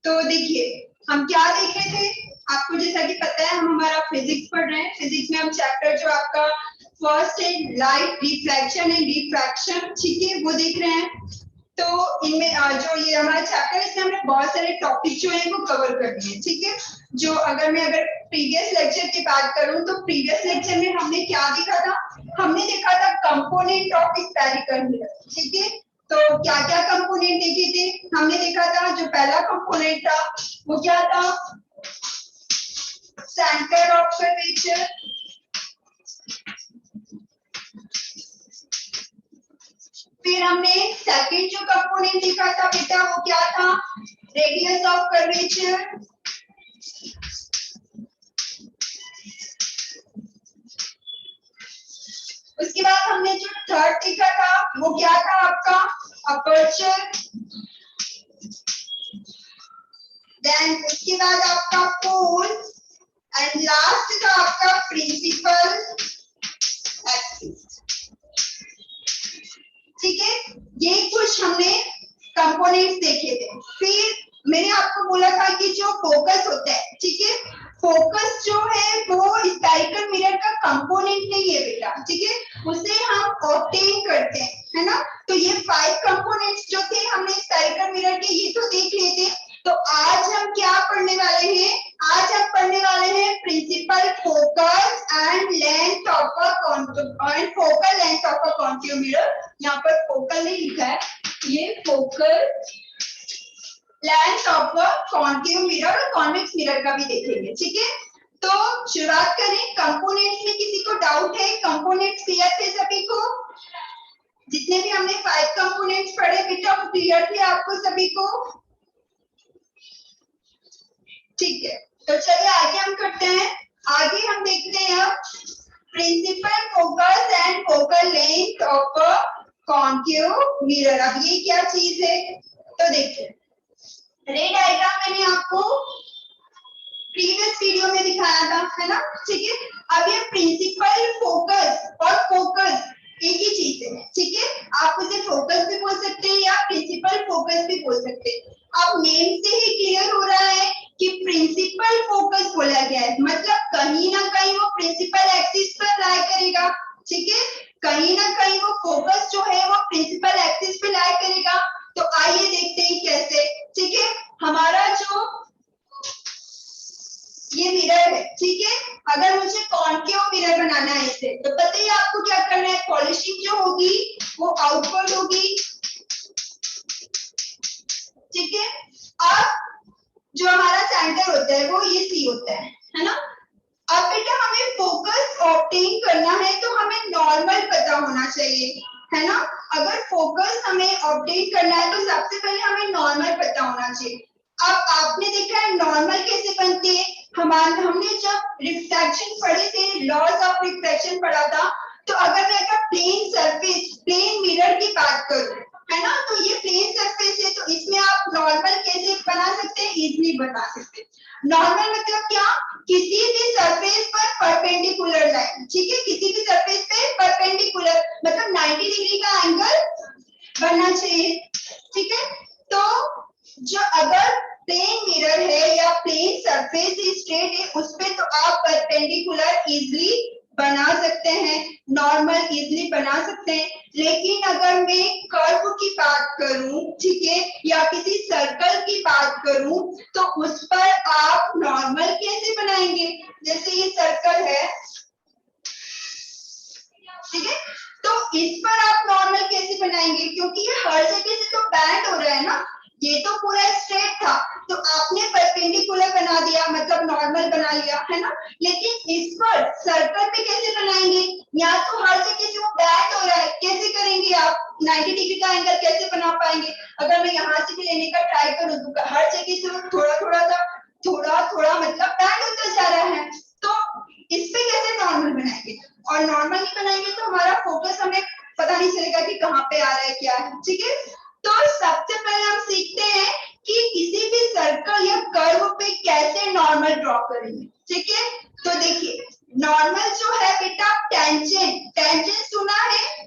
तो देखिए हम क्या देख रहे थे, आपको जैसा कि पता है हम हमारा फिजिक्स पढ़ रहे हैं। फिजिक्स में हम चैप्टर जो आपका फर्स्ट है लाइट रिफ्लेक्शन एंड रिफ्रैक्शन, ठीक है, वो देख रहे हैं। तो इनमें जो ये हमारा चैप्टर है इसमें हमने बहुत सारे टॉपिक जो है वो कवर कर दिए, ठीक है। जो अगर प्रीवियस लेक्चर की बात करूं तो प्रीवियस लेक्चर में हमने क्या देखा था, हमने देखा था कंपोनेंट ऑफ स्फेरिकल मिरर, ठीक है। तो क्या क्या कंपोनेंट देखे थे, हमने देखा था जो पहला कंपोनेंट था वो क्या था, सेंटर ऑफ कर्वेचर, फिर हमने सेकंड जो कंपोनेंट देखा था बेटा वो क्या था, रेडियस ऑफ कर्वेचर, उसके बाद हमने जो थर्ड देखा था वो क्या था आपका अपर्चर, देन उसके बाद आपका पोल एंड लास्ट था आपका प्रिंसिपल एक्सिस, ठीक है। ये कुछ हमने कंपोनेंट्स देखे थे। फिर मैंने आपको बोला था कि जो फोकस होता है, ठीक है, फोकस जो है वो स्फेरिकल मिरर का कंपोनेंट नहीं है बेटा, ठीक है, उसे हम ऑब्टेन करते हैं, है ना। तो ये 5 कंपोनेंट्स जो थे हमने स्फेरिकल मिरर के ये तो देख लिए थे। तो आज हम क्या पढ़ने वाले हैं, आज हम पढ़ने वाले हैं principal focus and length of a focal length of a concave mirror. यहाँ पर फोकल नहीं लिखा है, ये focal length of a concave mirror और कॉन्वेक्स मिरर का भी देखेंगे, ठीक है। तो शुरुआत करें, कंपोनेंट्स में किसी को डाउट है, कंपोनेंट्स क्लियर थे सभी को, जितने भी हमने 5 कंपोनेंट्स पढ़े बेटा वो क्लियर थे आपको सभी को, ठीक है। तो चलिए आगे हम करते हैं, आगे हम देखते हैं principal focus and focal length of a concave mirror. अब ये क्या चीज है, तो देखिए रे डायग्राम मैंने आपको प्रीवियस वीडियो में दिखाया था, है ना, ठीक है। अब ये प्रिंसिपल फोकस और फोकस एक ही चीज है, ठीक है। आप उसे फोकस भी बोल सकते हैं या प्रिंसिपल फोकस भी बोल सकते हैं। अब नेम से ही क्लियर हो रहा है कि प्रिंसिपल फोकस बोला गया है, मतलब कहीं ना कहीं वो प्रिंसिपल एक्सिस पर लाई करेगा, ठीक है, कहीं ना कहीं वो फोकस जो है वो प्रिंसिपल एक्सिस पे लाई करेगा। तो आइए देखते हैं कैसे, ठीक है। हमारा जो ये मिरर है, ठीक है, अगर मुझे कॉन्केव मिरर बनाना है इसे, तो पता ही आपको क्या करना है, पॉलिशिंग जो होगी वो आउटवर्ड होगी, ठीक है। अब जो हमारा सेंटर होता है वो ये सी होता है ना। अब बेटा हमें फोकस ऑब्टेन करना है तो हमें नॉर्मल पता होना चाहिए, है ना। अगर फोकस हमें ऑब्टेन करना है तो सबसे पहले हमें नॉर्मल पता होना चाहिए। अब आपने देखा है नॉर्मल कैसे बनते हैं, हमने जब रिफ्रैक्शन पढ़े थे, लॉज ऑफ रिफ्रैक्शन पढ़ा था, तो अगर मैं अगर प्लेन सरफेस प्लेन मिरर की बात करूं, है ना, तो ये प्लेन सरफेस है, तो इसमें आप नॉर्मल कैसे बना सकते हैं, इजीली बना सकते हैं। नॉर्मल मतलब क्या, किसी भी सरफेस पर परपेंडिकुलर लाइन, ठीक है, किसी भी सरफेस पे परपेंडिकुलर मतलब 90 डिग्री का एंगल बनना चाहिए, ठीक है। तो जो अगर प्लेन मिरर है या प्लेन सरफेस स्ट्रेट है उस पे तो आप परपेंडिकुलर इजीली बना सकते हैं, नॉर्मल इजीली बना सकते हैं। लेकिन अगर मैं कर्व की बात करूं, ठीक है, या किसी सर्कल की बात करूं, तो उस पर आप नॉर्मल कैसे बनाएंगे, जैसे ये सर्कल है, ठीक है, तो इस पर आप नॉर्मल कैसे बनाएंगे, क्योंकि ये हर जगह से तो बैंड हो रहा है ना, ये तो पूरा स्ट्रेट था, तो आपने परपेंडिकुलर बना दिया मतलब नॉर्मल बना लिया, है ना। लेकिन इस पर सर्कल पे कैसे बनाएंगे, या तो हर जगह से वो बैंड हो रहा है, कैसे करेंगे आप, 90 डिग्री का एंगल कैसे बना पाएंगे। अगर मैं यहाँ से भी लेने का ट्राई करूँ तो हर जगह से वो थोड़ा थोड़ा मतलब बैंड होता जा रहा है, तो इस पे कैसे नॉर्मल बनाएंगे, और नॉर्मल नहीं बनाएंगे तो हमारा फोकस हमें पता नहीं चलेगा कि कहाँ पे आ रहा है क्या है, ठीक है। तो सबसे पहले हम सीखते हैं कि किसी भी सर्कल या कर्व पे कैसे नॉर्मल ड्रॉ करेंगे, ठीक है। तो देखिए नॉर्मल जो है बेटा टेंजेंट सुना है,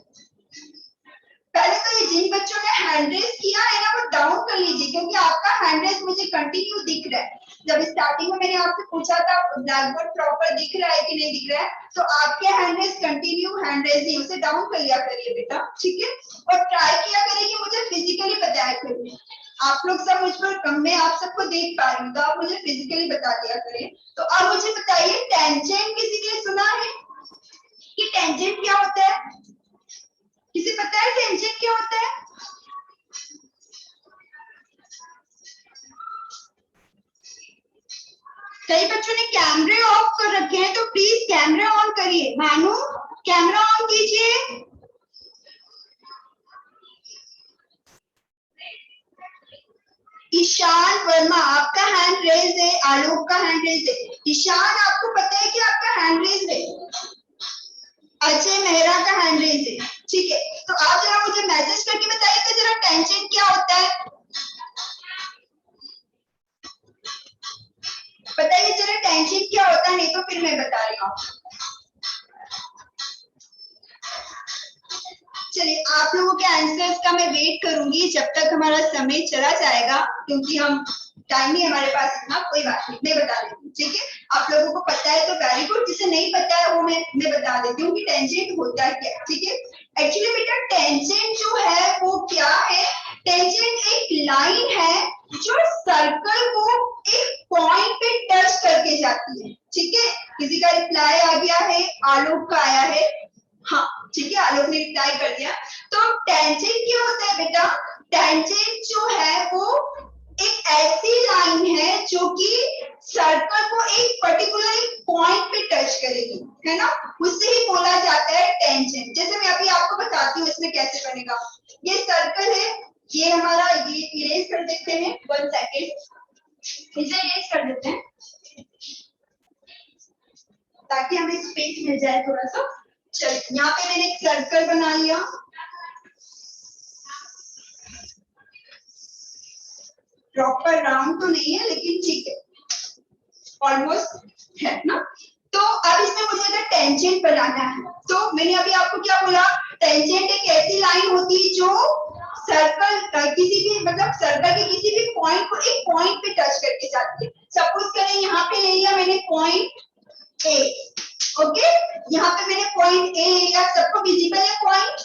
पहले तो ये जिन बच्चों ने हैंड रेज किया है ना वो डाउन कर लीजिए, क्योंकि आपका हैंड रेज मुझे कंटिन्यू दिख रहा है। जब स्टार्टिंग में मैंने आपसे पूछा था ब्लैक बोर्ड प्रॉपर दिख रहा है कि नहीं दिख रहा है, तो आपके hand raise continue hand raise ही, उसे डाउन कर लिया करिए बेटा, ठीक है। और ट्राई किया करिए कि मुझे फिजिकली बताया करिए। आप लोग सब मुझ पर कम में आप सबको देख पा रही हूँ, तो आप मुझे फिजिकली बता दिया करें। तो अब मुझे बताइए टेंजेंट किसी ने सुना है कि टेंजेंट क्या होता है? किसे पता है टेंजेंट क्या होता है? कई बच्चों ने कैमरे ऑफ कर रखे हैं, तो प्लीज कैमरा ऑन करिए। भानु कैमरा ऑन कीजिए। ईशान वर्मा आपका हैंड रेज है, आलोक का हैंड रेज है। ईशान आपको पता है कि आपका हैंड रेज है? अजय मेहरा का हैंड रेज है, ठीक है। तो आप जरा मुझे मैसेज करके बताइए तो जरा टेंजेंट क्या होता है, बताइए जरा टेंजेंट क्या होता है, नहीं तो फिर मैं बता रही हूँ। चलिए आप लोगों के आंसर्स का मैं वेट करूंगी जब तक हमारा समय चला जाएगा, क्योंकि हम टाइम ही हमारे पास इतना, कोई बात नहीं, मैं बता देती हूँ, ठीक है। आप लोगों को पता है तो वेरी गुड, जिसे नहीं पता है वो मैं बता देती हूँ कि टेंजेंट होता है क्या, ठीक है। एक्चुअली बेटा टेंजेंट जो है वो क्या है, टेंजेंट एक लाइन है जो सर्कल को एक पॉइंट पे टच करके जाती है, ठीक है। किसी का रिप्लाई आ गया है? आलोक का आया है, हाँ ठीक है, आलोक ने रिप्लाई कर दिया। तो टेंजेंट क्या होता है बेटा, टेंजेंट जो है वो एक ऐसी लाइन है जो कि सर्कल को एक पर्टिकुलर पॉइंट पे टच करेगी, है ना, उससे ही बोला जाता है टेंजेंट। जैसे मैं अभी आपको बताती हूँ इसमें कैसे बनेगा। ये सर्कल है, ये हमारा, ये इरेज कर देते हैं, 1 सेकेंड इसे इरेज कर देते हैं ताकि हमें स्पेस मिल जाए थोड़ा सा। चलिए यहाँ पे मैंने एक सर्कल बना लिया, प्रॉपर राउंड तो नहीं है लेकिन ठीक है, ऑलमोस्ट है ना। तो अब इसमें मुझे अगर टेंजेंट बनाना है तो मैंने अभी आपको क्या बोला, टेंजेंट एक ऐसी लाइन होती है जो सर्कल किसी भी, मतलब सर्कल के किसी भी पॉइंट को एक पॉइंट पे टच करके जाती है। सपोज करें यहाँ पे ले लिया मैंने पॉइंट ए, ओके, यहाँ पे मैंने पॉइंट ए ले लिया, सबको विजिबल है पॉइंट,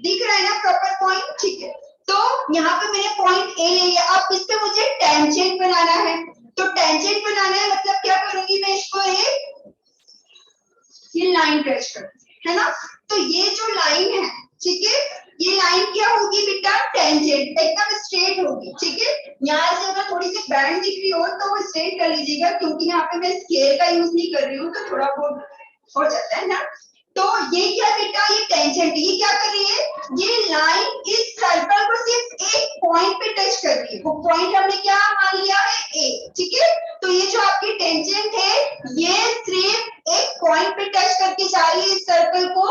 दिख रहा है ना प्रॉपर पॉइंट, ठीक है। तो यहाँ पे मैंने पॉइंट ए ले लिया, अब इस पे मुझे टेंजेंट बनाना है। तो टेंजेंट बनाना है मतलब क्या करूंगी मैं, इसको ये लाइन टच करूंगी, है ना। तो ये जो लाइन है, ठीक है, ये लाइन क्या होगी बेटा, टेंजेंट, एकदम स्ट्रेट होगी, ठीक है। यहाँ से अगर थोड़ी सी बैंड दिख रही हो तो वो स्ट्रेट कर लीजिएगा, क्योंकि यहाँ पे मैं स्केल का यूज नहीं कर रही हूँ, तो थोड़ा बहुत हो जाता है ना। तो ये क्या बेटा, ये टेंजेंट, ये क्या कर रही है, ये लाइन इस सर्कल को सिर्फ एक पॉइंट पे टच कर रही है, वो पॉइंट हमने क्या मान लिया है, ए, ठीक है। तो ये जो आपकी टेंजेंट है ये सिर्फ एक पॉइंट पे टच करके जा रही है इस सर्कल को,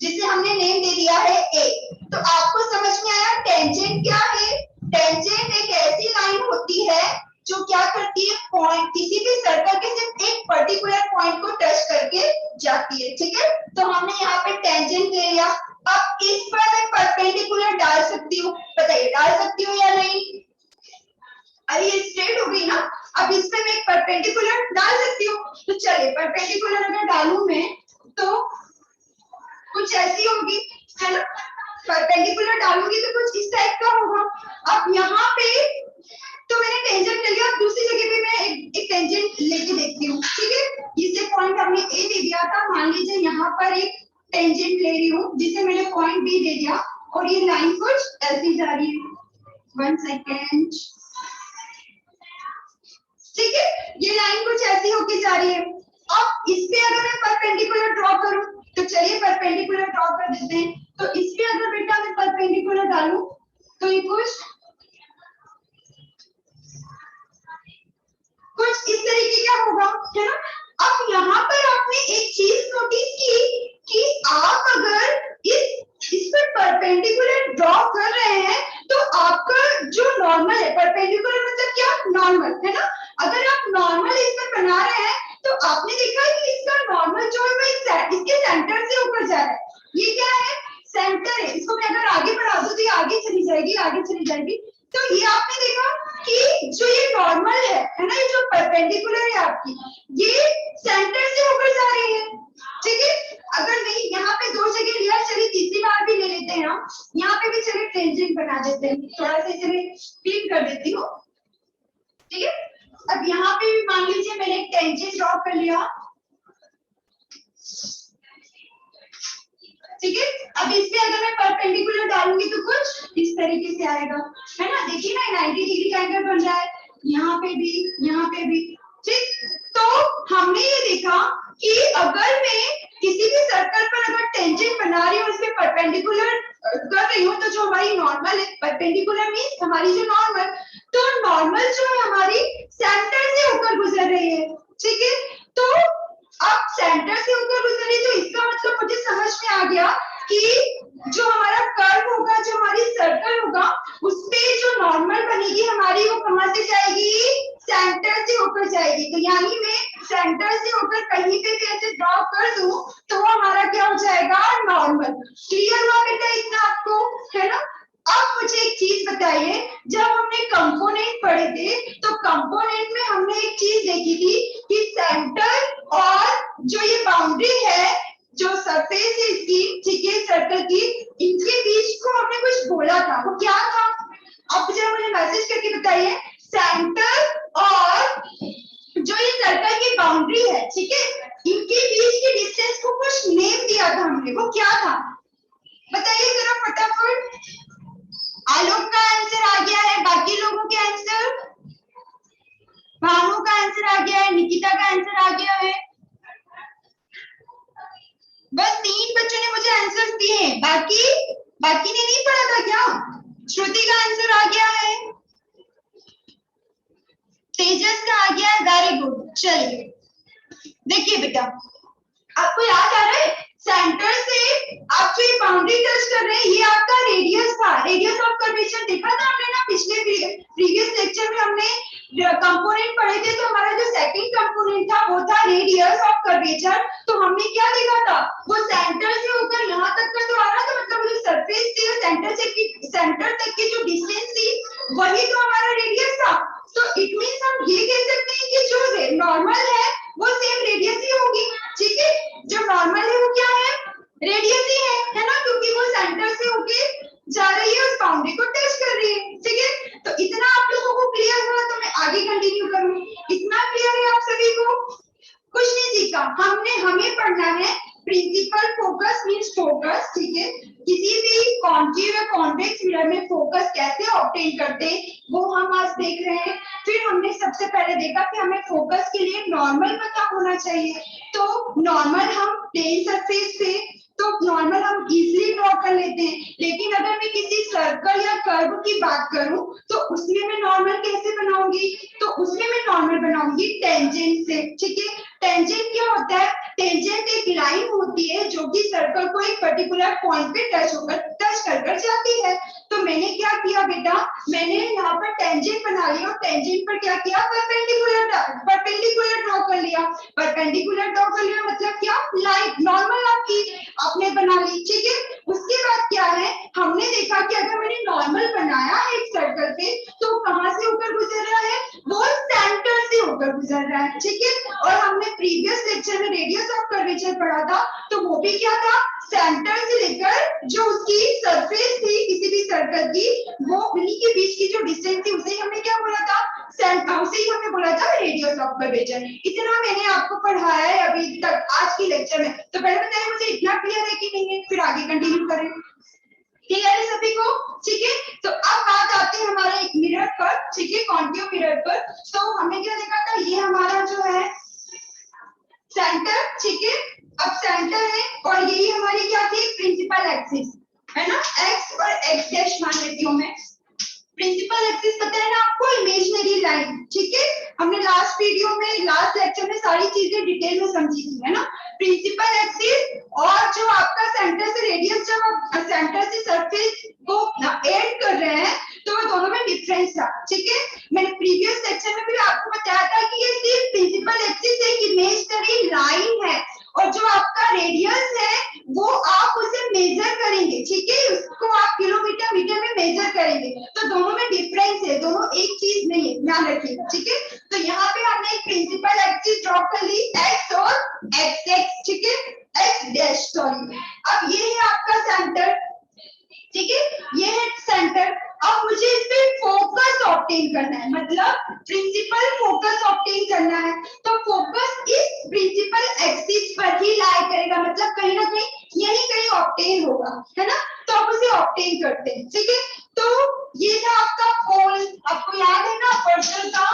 जिसे हमने नेम दे दिया है ए। तो आपको समझ में आया टेंजेंट क्या है, टेंजेंट एक ऐसी लाइन होती है जो क्या करती है, पॉइंट, किसी भी सर्कल के सिर्फ एक पर्टिकुलर पॉइंट को टच करके जाती है, ठीक है। तो हमने यहाँ पे टेंजेंट ले लिया, अब इस पर मैं परपेंडिकुलर डाल सकती हूँ, बताइए डाल सकती हूँ या नहीं, अरे ये स्ट्रेट हो गई ना, अब इस पे मैं परपेंडिकुलर डाल सकती हूँ। तो चलिए परपेंडिकुलर अगर डालूं मैं तो कुछ ऐसी होगी, है ना, परपेंडिकुलर डालूंगी तो कुछ इस टाइप का होगा। अब यहाँ पे तो मैंने टेंजेंट ले लिया, दूसरी जगह पे मैं एक टेंजेंट लेके देखती हूँ, ठीक है। जिसे पॉइंट हमने ए दे दिया था, मान लीजिए यहाँ पर एक टेंजेंट ले रही हूँ जिसे मैंने पॉइंट बी दे दिया, और ये लाइन कुछ ऐसी जा रही है, 1 सेकेंड, ठीक है, ये लाइन कुछ ऐसी होके जा रही है। अब इस पे अगर मैं परपेंडिकुलर ड्रॉ करूं तो चलिए परपेंडिकुलर ड्रॉ कर देते हैं। तो इस पे अगर बेटा मैं परपेंडिकुलर डालूं तो ये कुछ इस तरीके का होगा, है ना। अब यहाँ पर आपने एक चीज नोटिस की कि आप अगर इस पर परपेंडिकुलर ड्रॉ कर रहे हैं तो आपका जो नॉर्मल है, परपेंडिकुलर मतलब क्या, नॉर्मल, है ना। अगर आप नॉर्मल इस पर बना रहे हैं तो आपने देखा कि इसका नॉर्मल जो है वो इसके सेंटर से ऊपर जा रहा है, ये क्या है, सेंटर है, इसको मैं अगर आगे बढ़ा दूं तो ये आगे चली जाएगी, आगे चली जाएगी। तो ये आपने देखा कि जो ये नॉर्मल है ना, ये जो परपेंडिकुलर है आपकी, ये सेंटर से होकर जा रही है, ठीक है। अगर नहीं यहाँ पे दो जगह लिया, चलिए तीसरी बार भी ले लेते हैं हम, यहाँ पे भी चलिए टेंजेंट बना देते हैं, थोड़ा सा चलिए क्लीन कर देती हूँ, ठीक है। अब यहाँ पे भी मान लीजिए मैंने एक टेंजेंट ड्रॉ कर लिया, ठीक है। अब इस पे अगर मैं परपेंडिकुलर डालूंगी तो कुछ इस तरीके से आएगा, है ना। देखिए ना 90 डिग्री का एंगल बन रहा है, यहाँ पे भी, यहाँ पे भी, ठीक। तो हमने ये देखा कि अगर मैं किसी भी सर्कल पर अगर टेंजेंट बना रही हूँ, उसके परपेंडिकुलर कर रही हूँ, तो जो हमारी नॉर्मल है, परपेंडिकुलर मींस हमारी जो नॉर्मल, तो नॉर्मल जो है हमारी सेंटर से होकर गुजर रही है, ठीक है। तो अब सेंटर से होकर गुजर रही, तो इसका मतलब मुझे समझ में आ गया कि जो हमारा कर्व होगा, जो हमारी सर्कल होगा, उस पे जो नॉर्मल बनेगी हमारी, वो कहां से जाएगी, सेंटर से होकर जाएगी। तो यानी मैं सेंटर से होकर कहीं पे भी ऐसे ड्रॉ कर दूं तो वो हमारा क्या हो जाएगा, नॉर्मल। क्लियर हुआ बेटा इतना आपको, है ना। अब मुझे एक चीज बताइए, जब हमने कंपोनेंट पढ़े थे तो कंपोनेंट में हमने एक चीज देखी थी कि सेंटर और जो ये बाउंड्री है, जो सरफेस है इसकी, ठीक है, सर्कल की, इनके बीच को हमने कुछ बोला था, वो क्या था? अब जरा मुझे मैसेज करके बताइए। सेंटर और जो ये सर्कल की बाउंड्री है, ठीक है, इनके बीच के डिस्टेंस को कुछ नेम दिया था हमने, वो क्या था? बताइए जरा फटाफट। आलोक का आंसर आ गया है, बाकी लोगों के आंसर, भानु का आंसर आ गया है, निकिता का आंसर आ गया है, बस 3 बच्चों ने मुझे आंसर दिए, बाकी ने नहीं पढ़ा था क्या? श्रुति का आंसर आ गया है, तेजस का आ गया है, वेरी गुड। चलिए देखिए बेटा, आपको याद आ रहा है, सेंटर से आप जो ये बाउंड्री टच कर रहे हैं, ये आपका रेडियस था, रेडियस ऑफ कर्वेचर देखा था हमने ना पिछले प्रीवियस लेक्चर में, हमने कंपोनेंट पढ़े थे। तो हमारा जो सेकंड कंपोनेंट था वो था रेडियस ऑफ कर्वेचर। तो हमने क्या देखा था, वो सेंटर से होकर यहाँ तक का तो आ रहा था, मतलब जो सरफेस थी सेंटर तक की जो डिस्टेंस थी, वही तो हमारा रेडियस था। तो इट मींस हम ये कह सकते हैं कि जो नॉर्मल है वो सेम रेडियस ही होगी, ठीक है। जो नॉर्मल है वो क्या है, रेडियस ही है ना, क्योंकि वो सेंटर से होके जा रही है, उस बाउंड्री को टच कर रही है, ठीक है। तो इतना आप लोगों को क्लियर हुआ, तो मैं आगे कंटिन्यू करूं। इतना क्लियर है आप सभी को? कुछ नहीं सीखा हमने, हमें पढ़ना है प्रिंसिपल फोकस मींस फोकस, ठीक है। किसी भी कॉन्केव या कॉन्वेक्स मिरर में फोकस कैसे ऑब्टेन करते वो हम आज देख रहे हैं। फिर हमने सबसे पहले देखा कि हमें फोकस के लिए नॉर्मल पता होना चाहिए। तो नॉर्मल हम प्लेन सरफेस पे, तो नॉर्मल हम इजीली ड्रॉ कर लेते हैं, लेकिन अगर मैं किसी सर्कल या कर्व की बात करूं तो उसमें मैं नॉर्मल कैसे बनाऊंगी, तो उसमें मैं नॉर्मल बनाऊंगी टेंजेंट से, ठीक है। टेंजेंट क्या होता है, टेंजेंट एक लाइन होती है जो कि सर्कल को एक पर्टिकुलर पॉइंट पे टच कर जाती है। तो मैंने क्या किया बेटा, मैंने यहाँ पर टेंजेंट बना लिया, और टेंजेंट पर क्या किया, परपेंडिकुलर ड्रॉ कर लिया। परपेंडिकुलर ड्रॉ कर लिया मतलब क्या, लाइन नॉर्मल आपने बना ली, ठीक है। उसके बाद क्या है, हमने देखा कि अगर मैंने नॉर्मल बनाया है एक सर्कल पे, तो कहां से होकर गुजर रहा है, वो सेंटर से होकर गुजर रहा है, ठीक है। और हमने प्रीवियस लेक्चर में रेडियस ऑफ कर्वेचर पढ़ा था, तो वो भी क्या था, सेंटर से लेकर जो उसकी सरफेस थी किसी भी सर्कल की, वो उन्हीं के बीच की जो डिस्टेंस थी, उसे हमने क्या बोला था, उसे ही हमने बोला था रेडियस ऑफ कर्वेचर। इतना मैंने आपको पढ़ाया है अभी तक आज की लेक्चर में। तो पहले बताइए मुझे इतना क्लियर है कि नहीं है, फिर आगे कंटिन्यू करें। क्लियर है सभी को, ठीक है। तो अब बात आती है हमारे एक मिरर पर, ठीक है, कॉन्केव मिरर पर। तो हमने क्या देखा था, ये हमारा जो है सेंटर, ठीक है। अब सेंटर है और यही हमारी क्या थी, प्रिंसिपल एक्सिस, है ना। एक्स और एक्स डैश मान लेती हूँ मैं। प्रिंसिपल एक्सिस पता है ना आपको, इमेजिनरी लाइन, ठीक है। हमने लास्ट वीडियो में, लास्ट लेक्चर में सारी चीजें डिटेल में समझी थी, है ना। प्रिंसिपल एक्सिस और जो आपका सेंटर से रेडियस, जब आप सेंटर से सरफेस को एड कर रहे हैं, तो दोनों में डिफरेंस था, ठीक है। मैंने प्रीवियस लेक्चर में भी आपको बताया था कि ये सिर्फ प्रिंसिपल एक्सिस एक इमेजिनरी लाइन है, और जो आपका रेडियस है वो आप उसे मेजर करेंगे, ठीक है। उसको को आप किलोमीटर मीटर में मेजर करेंगे तो दोनों में डिफरेंस है, दोनों एक चीज नहीं है, ध्यान रखिएगा, ठीक है। तो यहाँ पे हमने एक प्रिंसिपल एक्सिस ड्रॉ कर ली, एक्स और एक्स एक्स, ठीक है, एक्स डैश सॉरी। अब ये है आपका सेंटर, ठीक है, ये है सेंटर। अब मुझे इस पे फोकस ऑब्टेन करना है, मतलब प्रिंसिपल फोकस ऑब्टेन करना है, तो फोकस इस प्रिंसिपल एक्सिस पर ही लाई करेगा, मतलब कहीं ना कहीं यही कहीं ऑब्टेन होगा, है ना। तो अब उसे ऑब्टेन करते हैं, ठीक है। तो ये था आपका पोल, आपको याद है ना अपर्चर का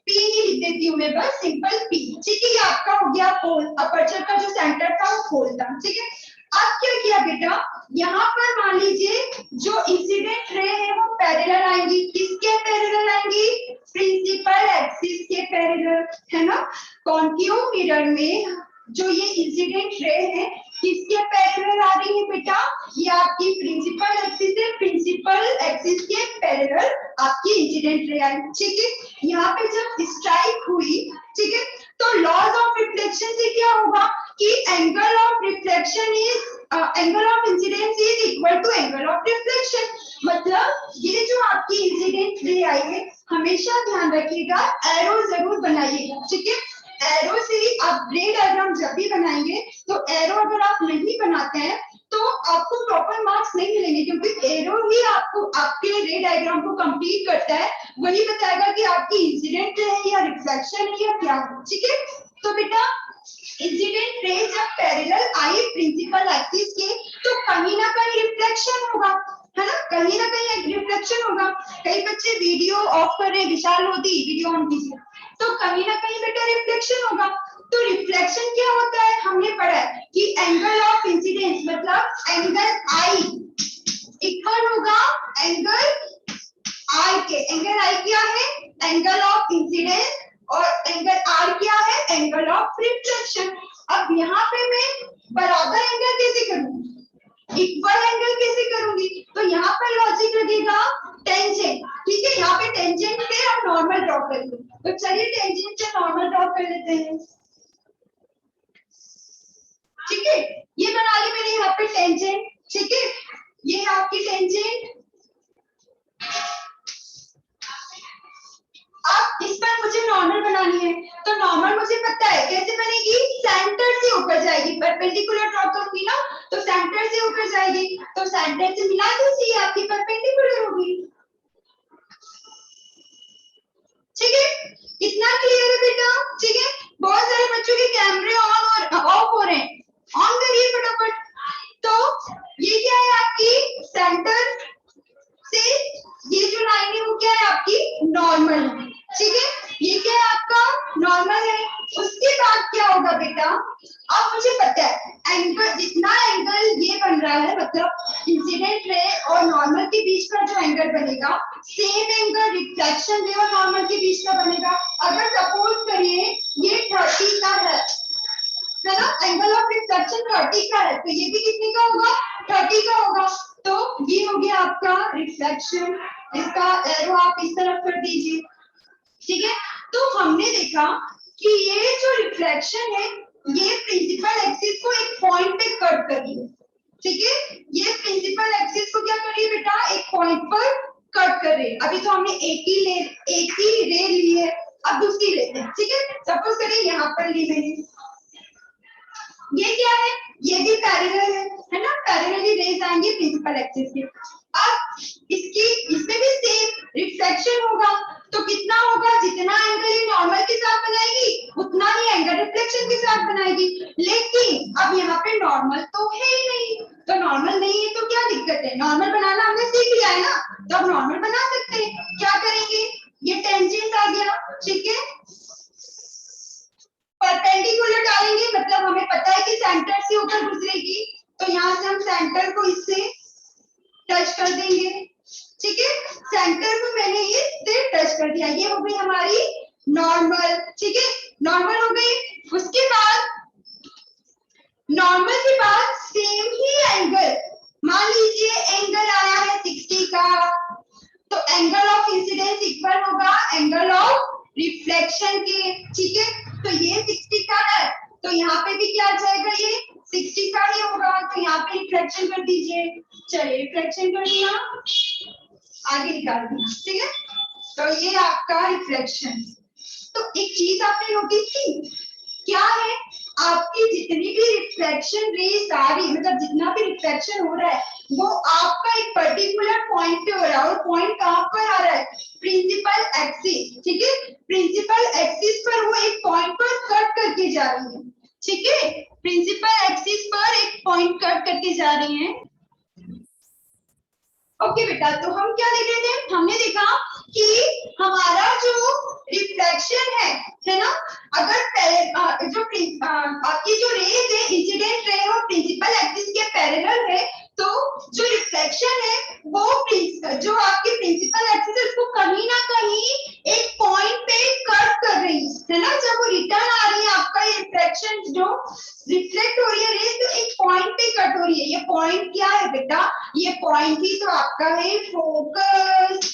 P ही लिख देती हूँ मैं, बस सिंपल P, ठीक है। ये आपका हो गया पोल, अपर्चर का जो सेंटर था वो पोल था, ठीक है। अब क्या किया बेटा, यहाँ पर मान लीजिए जो इंसिडेंट रे है वो पैरेलल आएंगी, किसके पैरेलल आएंगी, प्रिंसिपल एक्सिस के पैरेलल, है ना। कॉन्केव मिरर में जो ये इंसिडेंट रे है किसके पैरेलल आ रही है बेटा, ये आपकी प्रिंसिपल एक्सिस है, प्रिंसिपल एक्सिस के पैरेलल आपकी इंसिडेंट रे आई, ठीक है। यहाँ पे जब स्ट्राइक हुई, ठीक है, तो लॉज ऑफ रिफ्लेक्शन से क्या होगा कि angle of reflection is angle of incidence is equal to angle of reflection, मतलब ये जो आपकी इंसिडेंट रे आई है हमेशा ध्यान रखिएगा एरो जरूर बनाइएगा, ठीक है। एरो से ही आप रे डायग्राम जब भी बनाएंगे तो एरो अगर आप नहीं बनाते हैं तो आपको प्रॉपर मार्क्स नहीं मिलेंगे, क्योंकि एरो ही आपको आपके रे डायग्राम को कंप्लीट करता है, वही बताएगा कि आपकी इंसिडेंट है या रिफ्लेक्शन है या क्या है, ठीक है। तो बेटा इंसिडेंट रे जब पैरेलल आई प्रिंसिपल एक्सिस के तो कहीं ना कहीं रिफ्लेक्शन होगा, है ना, कहीं ना कहीं रिफ्लेक्शन होगा। कई बच्चे वीडियो ऑफ कर रहे हैं, विशाल मोदी वीडियो ऑन कीजिए, तो कहीं ना कहीं बेटा रिफ्लेक्शन होगा। तो रिफ्लेक्शन क्या होता है, हमने पढ़ा है कि एंगल ऑफ इंसिडेंस मतलब एंगल आई इक्वल होगा एंगल आई के, एंगल आई क्या है, एंगल ऑफ इंसिडेंस, और एंगल आर क्या है, एंगल ऑफ रिफ्लेक्शन। अब यहाँ पे मैं बराबर एंगल कैसे करूंगी, इक्वल एंगल कैसे करूंगी, तो यहाँ पर लॉजिक लगेगा टेंजेंट, ठीक है। यहाँ पे टेंजेंट पे हम नॉर्मल ड्रॉ करेंगे, तो चलिए टेंजेंट से नॉर्मल ड्रॉ कर लेते हैं, ठीक है। ये बना ली मैंने यहाँ पे टेंजेंट, ठीक है, ये है आपकी टेंजेंट। अब इस पर मुझे नॉर्मल बनानी है, तो नॉर्मल मुझे पता है कैसे बनेगी, सेंटर से ऊपर जाएगी, परपेंडिकुलर ड्रॉ करूंगी ना तो सेंटर से ऊपर जाएगी, तो सेंटर से मिला दीजिए आपकी परपेंडिकुलर होगी, ठीक है। कितना क्लियर है बेटा, ठीक है। बहुत सारे बच्चों के कैमरे ऑन और ऑफ हो रहे हैं, ऑन करिए फटाफट। तो ये क्या है आपकी सेंटर से ये जो लाइन है वो क्या है आपकी नॉर्मल, ठीक है। ये क्या है आपका नॉर्मल है। उसके बाद क्या होगा बेटा, अब मुझे पता है एंगल, जितना एंगल ये बन रहा है मतलब इंसिडेंट रे और नॉर्मल के बीच का जो एंगल बनेगा सेम एंगल रिफ्लेक्शन रे और नॉर्मल के बीच का बनेगा। अगर सपोज करिए ये 30 का है ना, एंगल ऑफ रिफ्लेक्शन 30 का है, तो ये भी कितने का होगा, 30 का होगा। तो ये हो गया आपका रिफ्लेक्शन, इसका एरो आप इस तरफ कर दीजिए, ठीक है। तो हमने देखा कि ये जो रिफ्लेक्शन है ये प्रिंसिपल एक्सिस को एक पॉइंट पे कट कर रही है, ठीक है। ये प्रिंसिपल एक्सिस को क्या कर रही है बेटा, एक पॉइंट पर कट कर रही है। अभी तो हमने एक ही रे ली है, अब दूसरी लेते हैं, ठीक है। सपोज करिए यहाँ पर ली मैंने, ये क्या है, ये भी पैरेलल है ना, पैरेलली रेज आएंगे प्रिंसिपल एक्सिस के। अब इसकी इसमें भी सेम रिफ्लेक्शन होगा, तो कितना होगा, जितना एंगल ये नॉर्मल के साथ बनाएगी उतना ही एंगल रिफ्लेक्शन के साथ बनाएगी। लेकिन अब यहाँ पे नॉर्मल तो है ही नहीं, तो नॉर्मल नहीं है तो क्या दिक्कत है, नॉर्मल बनाना हमने सीख लिया है ना, तो अब नॉर्मल बना सकते हैं। क्या करेंगे, ये टेंजेंट आ गया, ठीक है, परपेंडिकुलर डालेंगे, मतलब हमें पता है कि सेंटर से ऊपर गुजरेगी, तो यहाँ से हम सेंटर को इससे टच कर देंगे, ठीक है। सेंटर को मैंने इससे टच कर दिया, ये हो गई हमारी नॉर्मल, ठीक है, नॉर्मल हो गई। उसके बाद नॉर्मल के बाद सेम ही एंगल, मान लीजिए एंगल आया है 60 का, तो एंगल ऑफ इंसिडेंस इक्वल होगा एंगल ऑफ रिफ्लेक्शन के, ठीक है। तो ये 60 का है, तो यहाँ पे भी क्या आ जाएगा, ये 60 का ही होगा, तो यहाँ पे रिफ्लेक्शन कर दीजिए, चलिए रिफ्लेक्शन कर दिया, आगे निकाल दिया, ठीक है। तो ये आपका रिफ्लेक्शन। तो एक चीज आपने नोटिस की, क्या है, आपकी जितनी भी रिफ्लेक्शन रेज आ रही, मतलब जितना भी रिफ्लेक्शन हो रहा है वो आपका एक पर्टिकुलर पॉइंट पे हो रहा है, और पॉइंट कहां पर आ रहा है, प्रिंसिपल एक्सिस, ठीक है। प्रिंसिपल एक्सिस पर वो एक पॉइंट पर कट करके जा रही है, ठीक है। प्रिंसिपल एक्सिस पर एक पॉइंट कट करके जा रही है। ओके बेटा, तो हम क्या देख रहे थे, हमने देखा कि हमारा जो रिफ्लेक्शन है ना, अगर जो आपकी जो रेज है, इंसिडेंट रे वो प्रिंसिपल एक्सिस के पैरेलल है, तो जो रिफ्लेक्शन है वो जो आपकी प्रिंसिपल एक्सिस है उसको कहीं ना कहीं एक पॉइंट पे कट कर रही है ना। जब वो रिटर्न आ रही है आपका ये रिफ्लेक्शन जो रिफ्लेक्ट हो रही है रेज, तो एक पॉइंट पे कट हो रही है। ये पॉइंट क्या है बेटा, ये पॉइंट ही तो आपका है फोकस,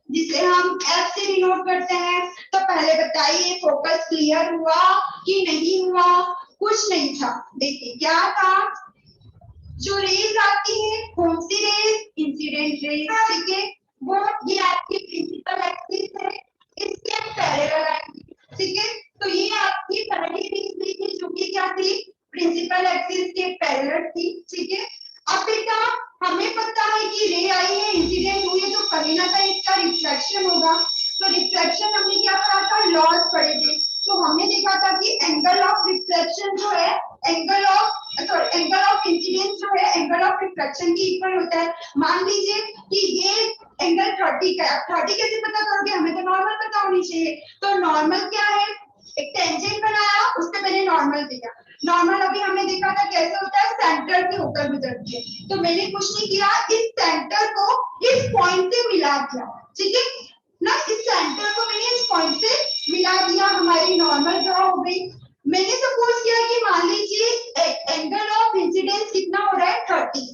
जिसे हम F से डिनोट करते हैं। तो पहले बताइए फोकस क्लियर हुआ कि नहीं हुआ, कुछ नहीं था। देखिए क्या था, जो रेज आती है कौन सी रेज, इंसिडेंट रेज, ठीक है। वो ये आपकी प्रिंसिपल एक्सिस है, इसके पैरेलल आएगी, ठीक है। तो ये आपकी पहली रेज थी जो कि क्या थी, प्रिंसिपल एक्सिस के पैरेलल थी, ठीक है। अब बेटा हमें पता है कि रे आई है, इंसिडेंट हुई है, तो कहीं ना कहीं इसका रिफ्लेक्शन होगा। तो रिफ्लेक्शन हमने क्या पढ़ा था, लॉज पढ़े थे। तो हमने देखा था कि एंगल ऑफ रिफ्लेक्शन जो है एंगल ऑफ इंसिडेंस जो है एंगल ऑफ रिफ्लेक्शन के इक्वल होता है। मान लीजिए कि ये एंगल 30 का है, 30 कैसे पता करोगे, हमें तो नॉर्मल पता होनी चाहिए। तो नॉर्मल क्या है, एक टेंजेंट बनाया, उससे पहले नॉर्मल दिया। नॉर्मल अभी हमने देखा था कैसे होता है, सेंटर के होकर गुजरती है। तो मैंने कुछ नहीं किया, इस सेंटर को इस पॉइंट से मिला दिया, ठीक है ना। इस सेंटर को मैंने इस पॉइंट से मिला दिया, हमारी नॉर्मल ड्रॉ हो गई। मैंने सपोज किया कि मान लीजिए एंगल ऑफ इंसिडेंस कितना हो रहा है, 30,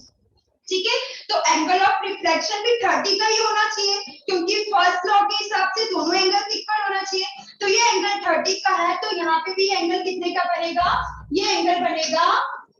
ठीक है। तो एंगल ऑफ रिफ्लेक्शन भी 30 का ही होना चाहिए, क्योंकि फर्स्ट लॉ के हिसाब से दोनों एंगल इक्वल होना चाहिए। तो ये एंगल 30 का है, तो यहाँ पे भी एंगल कितने का बनेगा, ये एंगल बनेगा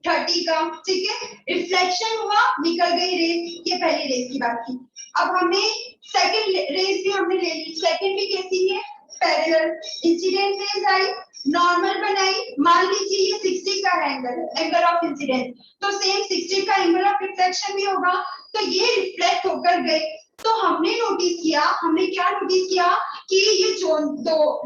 30 का, ठीक है। रिफ्लेक्शन हुआ, निकल गई रेज, ये पहली रेज की बात की। अब हमें सेकंड रेज भी हमने ले ली, सेकंड भी कैसी है, पैरेलल। इंसिडेंट रेज आई, नॉर्मल बनाई, मान लीजिए ये 60 का है एंगल ऑफ इंसिडेंट, तो सेम 60 का एंगल ऑफ रिफ्लेक्शन भी होगा। तो ये रिफ्लेक्ट होकर गए। तो हमने नोटिस किया, हमने क्या नोटिस किया कि ये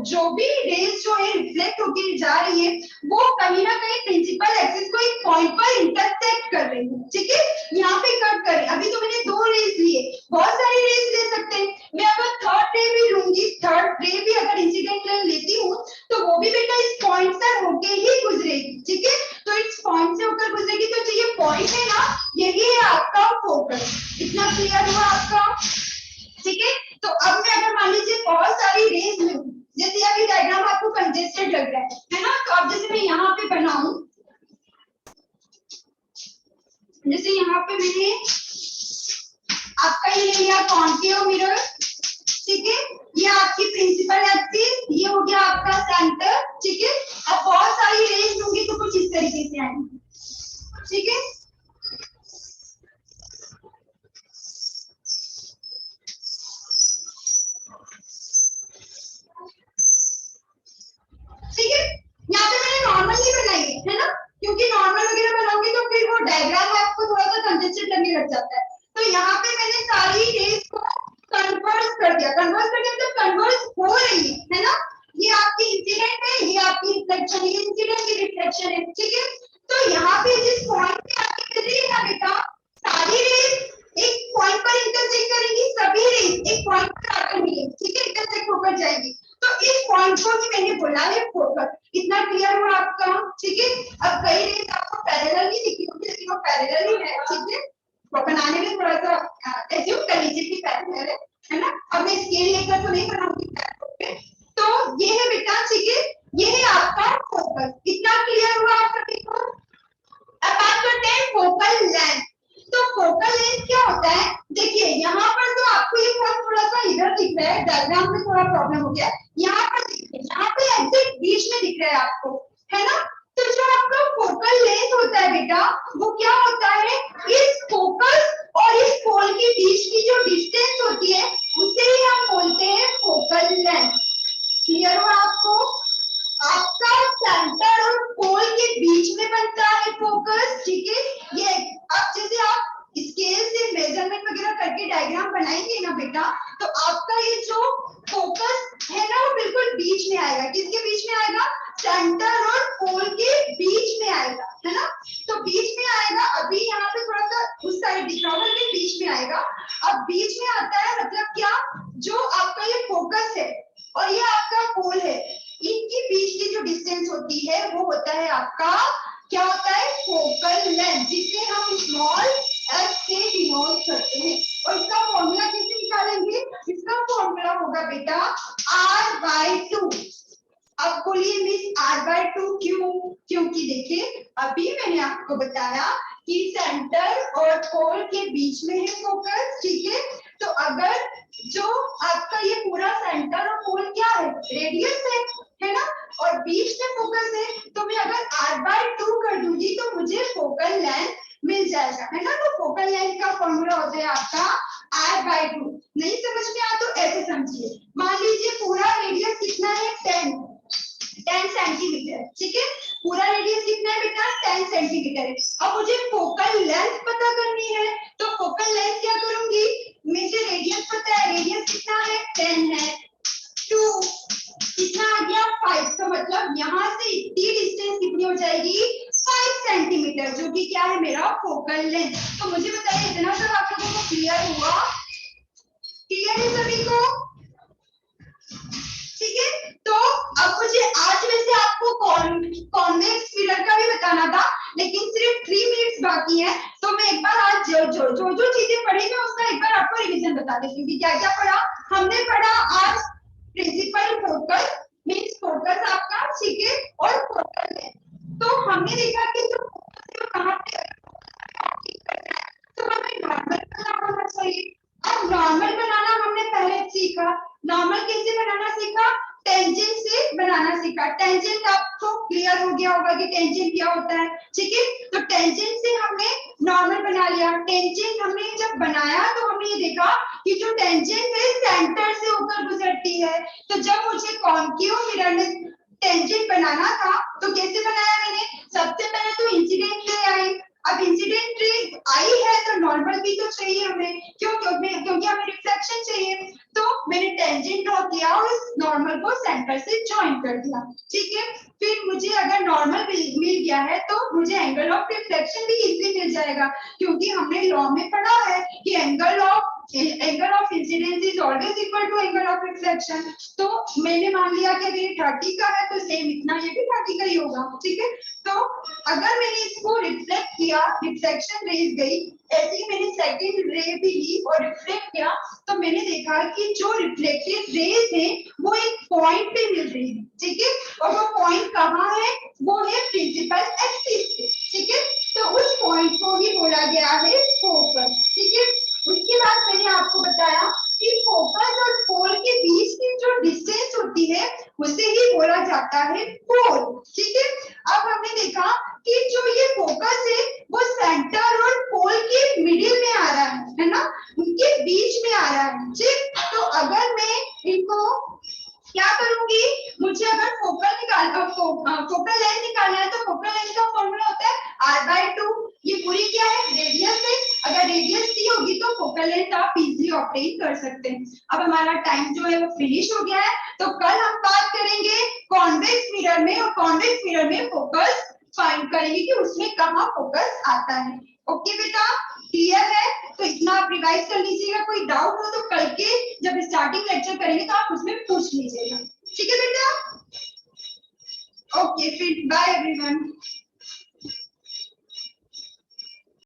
जो भी रेज जो है रिफ्लेक्ट होकर जा रही है वो कहीं ना कहीं प्रिंसिपल एक्सिस को एक पॉइंट पर इंटरसेक्ट कर रही है, ठीक है। यहाँ पे कट कर रही है। अभी तो मैंने 2 रेज लिए, बहुत सारी रेज ले सकते हैं। मैं अगर थर्ड रे भी लूंगी, थर्ड रे भी अगर इंसिडेंट रे लेती हूँ तो वो भी बेटा इस पॉइंट से होके ही गुजरेगी, ठीक है। तो इस पॉइंट से होकर गुजरेगी, तो जो ये पॉइंट है ना, यही है आपका फोकस। इतना क्लियर हुआ आपका, ठीक है। तो अब मैं अगर मान लीजिए बहुत सारी रेज लूं, जैसे अभी डायग्राम आपको कंजेस्टेड लग रहा है ना, तो अब जैसे मैं यहाँ पे बनाऊं, जैसे यहाँ पे मैंने आपका ये ले लिया कॉन्केव मिरर, ठीक है। ये आपकी प्रिंसिपल एक्सिस, ये हो गया आपका सेंटर, ठीक है। अब बहुत सारी रेंज लूंगी तो कुछ इस तरीके से आएंगी, ठीक है। ठीक है, यहाँ पे मैंने नॉर्मल ही बनाई है ना, क्योंकि नॉर्मल वगैरह बनाऊंगी तो फिर वो डायग्राम आपको थोड़ा सा कंजेस्टेड लगने लग जाता है। तो यहाँ पे मैंने सारी रेंज को कन्वर्स कर दिया, कन्वर्स कर दिया मतलब कन्वर्स हो रही है ना। ये आपकी इंसिडेंट है, ये आपकी रिफ्लेक्शन है, ये इंसिडेंट की रिफ्लेक्शन है, ठीक है। तो यहाँ पे जिस पॉइंट पे आपकी मिल रही है ना बेटा, सारी रेज एक पॉइंट पर इंटरसेक्ट करेंगी, सभी रेज एक पॉइंट पर आकर मिलेंगी, ठीक है, इंटरसेक्ट होकर जाएगी। तो इस पॉइंट को भी मैंने बोला है फोकस। इतना क्लियर हुआ आपका, ठीक है। अब कई रेज आपको पैरेलल नहीं दिखी होगी, लेकिन वो पैरेलल ही है, ठीक है। तो बनाने में थोड़ा सा एज्यूम कर लीजिए कि पैरेलल है ना। अब मैं स्केल लेकर तो नहीं बनाऊंगी, तो ये है बेटा, ठीक है। ये है आपका फोकस। इतना क्लियर हुआ आप सभी को। अब बात करते हैं फोकल लेंथ। तो फोकल लेंथ क्या होता है, देखिए यहाँ पर तो आपको ये पॉइंट थोड़ा सा इधर दिख रहा है, डायग्राम में थोड़ा प्रॉब्लम हो गया। यहाँ पर देखिए, यहाँ पे एग्जैक्ट बीच में दिख रहा है आपको, है ना। तो जो आपका फोकल लेंथ होता है बेटा, वो क्या होता है, इस फोकस और बेटा, तो आपका ये जो फोकस है ना वो बिल्कुल बीच में आएगा। किसके बीच में आएगा? सेंटर और पोल के बीच में आएगा, है ना। तो बीच में आएगा, अभी यहाँ पे थोड़ा सा उस साइड दिख रहा होगा लेकिन बीच में आएगा। अब बीच में आता है मतलब क्या, जो आपका ये फोकस है और ये आपका पोल है, इनके बीच की जो डिस्टेंस होती है वो होता है आपका, क्या होता है? फोकल लेंथ, जिसे हम स्मॉल एफ से डिनोट करते हैं। और इसका फॉर्मूला कैसे निकालेंगे? इसका फॉर्मूला होगा बेटा r/2। अब बोलिए मिस r/2 क्यों? क्योंकि देखिए अभी मैंने आपको बताया कि सेंटर और पोल के बीच में है फोकस, ठीक है। तो अगर जो आपका ये पूरा सेंटर और पोल क्या है? रेडियस है ना, और बीच में फोकस है, तो मैं अगर r/2 कर दूंगी तो मुझे फोकल लेंथ मिल जाएगा, है ना। तो फोकल लेंथ का फॉर्मूला होता है आपका r/2। नहीं समझ में आया तो ऐसे समझिए, मान लीजिए पूरा रेडियस कितना है? 10 सेंटीमीटर, ठीक है। पूरा रेडियस कितना है बेटा? 10 सेंटीमीटर है। अब मुझे फोकल लेंथ पता करनी है, तो फोकल लेंथ क्या करूंगी? मुझे रेडियस पता है, रेडियस कितना है? 10 है, 2 कितना आ गया? 5। तो मतलब यहाँ से इतनी डिस्टेंस कितनी हो जाएगी? 5 सेंटीमीटर, जो कि क्या है? मेरा फोकल लेंथ। तो मुझे बताइए इतना सब आप लोगों को क्लियर हुआ? क्लियर है सभी को? ठीक है। तो अब मुझे आज वैसे आपको कॉन्वेक्स मिरर का भी बताना था, लेकिन सिर्फ 3 मिनट्स बाकी है। तो मैं एक बार आज जो चीजें पढ़ी मैं उसका एक बार आपको रिवीजन बता देती हूँ कि क्या क्या पढ़ा। हमने पढ़ा आज प्रिंसिपल फोकस मींस फोकस आपका, ठीक है, और फोकल लेंथ। तो हमने देखा कि जो फोकस है वो कहाँ पे है, तो हमें नॉर्मल बनाना होना चाहिए। अब नॉर्मल बनाना हमने पहले सीखा। नॉर्मल कैसे बनाना सीखा? टेंजेंट से बनाना सीखा। टेंजेंट आपको क्लियर हो गया होगा कि टेंजेंट क्या होता है, ठीक है। तो टेंजेंट से हमने नॉर्मल बना लिया। टेंजेंट हमने जब बनाया तो हमने ये देखा कि जो टेंजेंट है सेंटर से होकर गुजरती है। तो जब मुझे कॉन्केव मिरर में टेंजेंट बनाना था तो कैसे बनाया मैंने? सबसे पहले तो इंसिडेंट रे आई। अब इंसिडेंट रे आई है तो नॉर्मल भी तो चाहिए हमें, क्योंकि हमें रिफ्लेक्शन चाहिए। तो मैंने टेंजेंट ड्रॉ किया और इस नॉर्मल को सेंटर से जॉइन कर दिया, ठीक है। फिर मुझे अगर नॉर्मल मिल गया है तो मुझे एंगल ऑफ रिफ्लेक्शन भी इजीली मिल जाएगा, क्योंकि हमने लॉ में पढ़ा है कि angle of incidence is always equal to angle of reflection. तो मैंने मान लिया कि अगर ये 30 का है तो सेम इतना ये भी 30 का ही होगा, ठीक है। तो अगर मैंने इसको रिफ्लेक्ट किया, रिफ्लेक्शन रेज गई, ऐसे ही मैंने सेकंड रे भी ली और रिफ्लेक्ट किया, तो मैंने देखा कि जो रिफ्लेक्टेड रेज है वो एक पॉइंट पे मिल रही है, ठीक है। और वो पॉइंट कहाँ है? वो है प्रिंसिपल एक्सिस पे, ठीक है। तो उस पॉइंट को ही बोला गया है फोकस, ठीक है। उसके बाद मैंने आपको बताया कि फोकस और पोल के बीच की जो डिस्टेंस होती है उसे ही बोला जाता है पोल, ठीक है। अब हमने देखा कि जो ये फोकस है वो सेंटर और पोल के मिडिल में आ रहा है ना, उनके बीच में आ रहा है, ठीक। तो अगर मैं इनको क्या करूंगी, मुझे अगर फोकल लेंथ निकालना है तो फोकल लेंथ का फॉर्मूला होता है r/2। ये पूरी क्या है? रेडियस है। अगर रेडियस दी होगी तो फोकल लेंथ आप इजीली ऑब्टेन कर सकते हैं। अब हमारा टाइम जो है वो फिनिश हो गया है, तो कल हम बात करेंगे कॉन्वेक्स मिरर में, और कॉन्वेक्स मिरर में फोकस फाइंड करेंगे कि उसमें कहाँ फोकस आता है। ओके बेटा, क्लियर है? तो इतना आप रिवाइज कर लीजिएगा। कोई डाउट हो तो कल के जब स्टार्टिंग लेक्चर करेंगे तो आप उसमें पूछ लीजिएगा, ठीक है बेटा। ओके, फिर बाय एवरीवन।